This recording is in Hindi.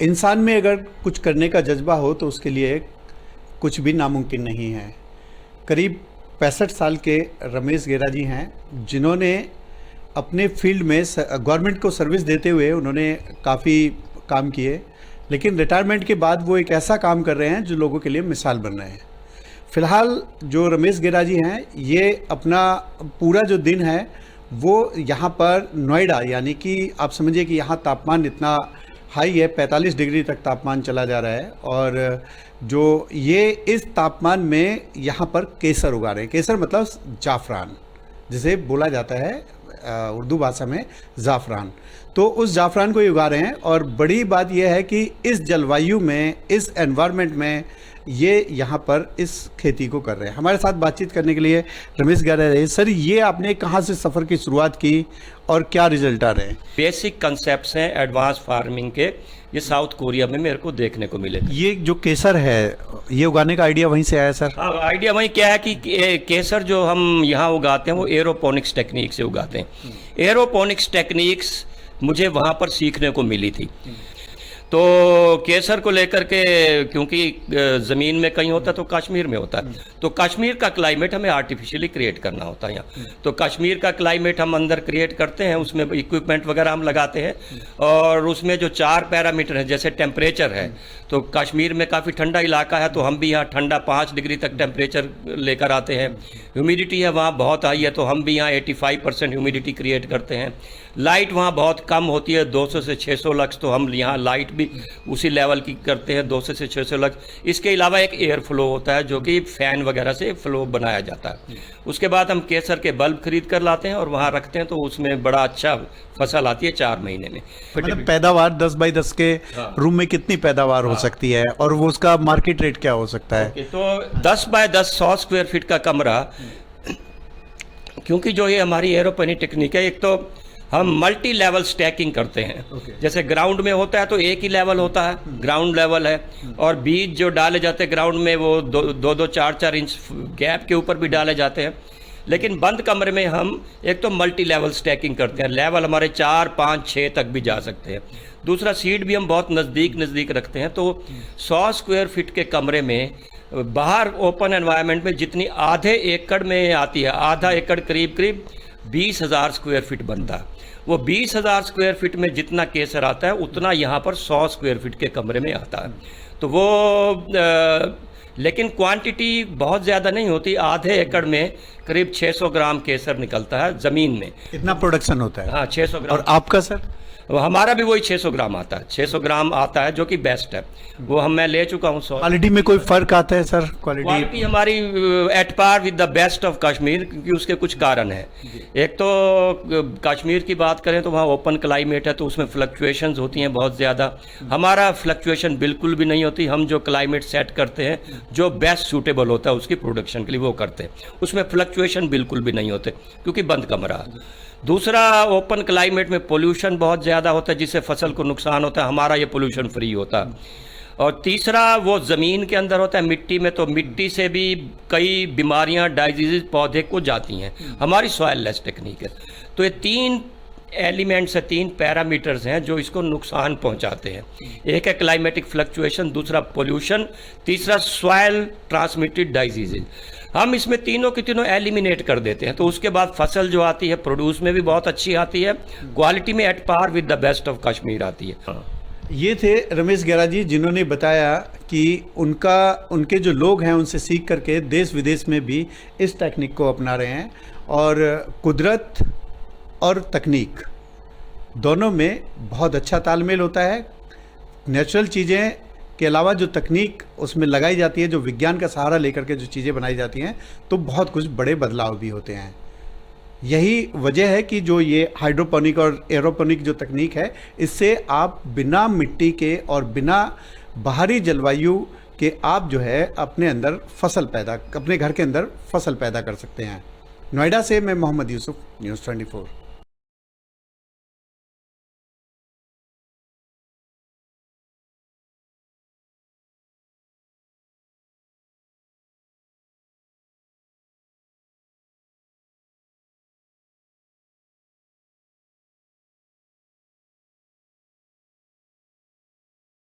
इंसान में अगर कुछ करने का जज्बा हो तो उसके लिए कुछ भी नामुमकिन नहीं है। करीब 65 साल के रमेश गेरा जी हैं, जिन्होंने अपने फील्ड में गवर्नमेंट को सर्विस देते हुए उन्होंने काफ़ी काम किए, लेकिन रिटायरमेंट के बाद वो एक ऐसा काम कर रहे हैं जो लोगों के लिए मिसाल बन रहे हैं। फ़िलहाल जो रमेश गेरा जी हैं, ये अपना पूरा जो दिन है वो यहाँ पर नोएडा, यानी कि आप समझिए कि यहाँ तापमान इतना हाई है, 45 डिग्री तक तापमान चला जा रहा है, और जो ये इस तापमान में यहाँ पर केसर उगा रहे हैं। केसर मतलब जाफ़रान, जिसे बोला जाता है उर्दू भाषा में ज़ाफ़रान। तो उस ज़ाफ़रान को ही उगा रहे हैं, और बड़ी बात यह है कि इस जलवायु में, इस एनवायरनमेंट में ये यहाँ पर इस खेती को कर रहे हैं। हमारे साथ बातचीत करने के लिए रमेश गेरा रहे। सर, ये आपने कहाँ से सफ़र की शुरुआत की और क्या रिजल्ट आ रहे हैं? बेसिक कंसेप्ट्स हैं एडवांस फार्मिंग के, ये साउथ कोरिया में मेरे को देखने को मिले। ये जो केसर है, ये उगाने का आइडिया वहीं से आया सर? हाँ, आइडिया वहीं क्या है कि केसर जो हम यहाँ उगाते हैं वो एरोपोनिक्स टेक्निक से उगाते हैं। एरोपोनिक्स टेक्निक्स मुझे वहाँ पर सीखने को मिली थी। तो केसर को लेकर के, क्योंकि ज़मीन में कहीं होता है तो कश्मीर में होता है, तो कश्मीर का क्लाइमेट हमें आर्टिफिशियली क्रिएट करना होता है यहाँ। तो कश्मीर का क्लाइमेट हम अंदर क्रिएट करते हैं, उसमें इक्विपमेंट वगैरह हम लगाते हैं, और उसमें जो 4 पैरामीटर हैं, जैसे टेम्परेचर है, तो कश्मीर में काफ़ी ठंडा इलाका है, तो हम भी यहाँ ठंडा 5 डिग्री तक टेम्परेचर लेकर आते हैं। ह्यूमिडिटी है वहाँ बहुत हाई है, तो हम भी यहाँ 85% ह्यूमिडिटी क्रिएट करते हैं। लाइट वहाँ बहुत कम होती है, 200 से 600 लक्स, तो हम यहाँ लाइट भी उसी लेवल की करते हैं, 200 से 600 लक्स। इसके अलावा एक एयर फ्लो होता है जो कि फ़ैन वगैरह से फ्लो बनाया जाता है। उसके बाद हम केसर के बल्ब खरीद कर लाते हैं और वहाँ रखते हैं, तो उसमें बड़ा अच्छा फसल आती है 4 महीने में। मतलब पैदावार 10 बाई 10 के रूम में कितनी पैदावार हो सकती है, और वो उसका मार्केट रेट क्या हो सकता है? तो 10 बाय 10 100 स्क्वायर फीट का कमरा, क्योंकि जो ये हमारी एरोपोनिक टेक्निक है, एक तो हम मल्टी लेवल स्टैकिंग करते हैं। जैसे ग्राउंड में होता है तो एक ही लेवल होता है, ग्राउंड लेवल है, और बीज जो डाले जाते हैं ग्राउंड में वो 2-2, 4-4 इंच गैप के ऊपर भी डाले जाते हैं। लेकिन बंद कमरे में हम एक तो मल्टी लेवल स्टैकिंग करते हैं, लेवल हमारे 4, 5, 6 तक भी जा सकते हैं। दूसरा, सीड भी हम बहुत नज़दीक रखते हैं। तो 100 स्क्वायर फीट के कमरे में बाहर ओपन एनवायरनमेंट में जितनी आधे एकड़ में आती है, आधा एकड़ करीब 20,000 स्क्वायर फीट बनता है। वो 20,000 स्क्वायर फीट में जितना केसर आता है उतना यहाँ पर 100 स्क्वायर फीट के कमरे में आता है। तो वो लेकिन क्वांटिटी बहुत ज़्यादा नहीं होती। आधे एकड़ में करीब 600 ग्राम केसर निकलता है ज़मीन में। इतना प्रोडक्शन होता है? हाँ, 600 ग्राम। और आपका सर? हमारा भी वही 600 ग्राम आता है, 600 ग्राम आता है, जो कि बेस्ट है। वो मैं ले चुका हूँ। क्वालिटी में कोई फ़र्क आता है सर? क्वालिटी हमारी at par with the best of Kashmir, क्योंकि उसके कुछ कारण हैं। एक तो कश्मीर की बात करें तो वहाँ ओपन क्लाइमेट है, तो उसमें फ्लक्चुएशंस होती हैं बहुत ज़्यादा। हमारा फ्लक्चुएशन बिल्कुल भी नहीं होती। हम जो क्लाइमेट सेट करते हैं, जो बेस्ट सूटेबल होता है उसकी प्रोडक्शन के लिए, वो करते हैं। उसमें फ्लक्चुएशन बिल्कुल भी नहीं होते, क्योंकि बंद कमरा। दूसरा, ओपन क्लाइमेट में पोल्यूशन बहुत ज़्यादा होता है, जिससे फसल को नुकसान होता है। हमारा ये पोल्यूशन फ्री होता है। और तीसरा, वो ज़मीन के अंदर होता है, मिट्टी में, तो मिट्टी से भी कई बीमारियां, डाइजीज़ पौधे को जाती हैं। हमारी सॉइल लेस टेक्निक है। तो ये 3 एलिमेंट्स है, 3 पैरामीटर्स हैं जो इसको नुकसान पहुंचाते हैं। एक है क्लाइमेटिक फ्लक्चुएशन, दूसरा पोल्यूशन, तीसरा सॉइल ट्रांसमिटेड डाइजीज़। हम इसमें तीनों की तीनों एलिमिनेट कर देते हैं, तो उसके बाद फसल जो आती है प्रोड्यूस में भी बहुत अच्छी आती है, क्वालिटी में at par with the best of Kashmir आती है। हाँ, ये थे रमेश गेरा जी, जिन्होंने बताया कि उनके जो लोग हैं उनसे सीख करके देश विदेश में भी इस टेक्निक को अपना रहे हैं, और कुदरत और तकनीक दोनों में बहुत अच्छा तालमेल होता है। नेचुरल चीज़ें के अलावा जो तकनीक उसमें लगाई जाती है, जो विज्ञान का सहारा लेकर के जो चीज़ें बनाई जाती हैं, तो बहुत कुछ बड़े बदलाव भी होते हैं। यही वजह है कि जो ये हाइड्रोपोनिक और एरोपोनिक जो तकनीक है, इससे आप बिना मिट्टी के और बिना बाहरी जलवायु के आप जो है अपने घर के अंदर फसल पैदा कर सकते हैं। नोएडा से मैं मोहम्मद यूसुफ, न्यूज़ 24।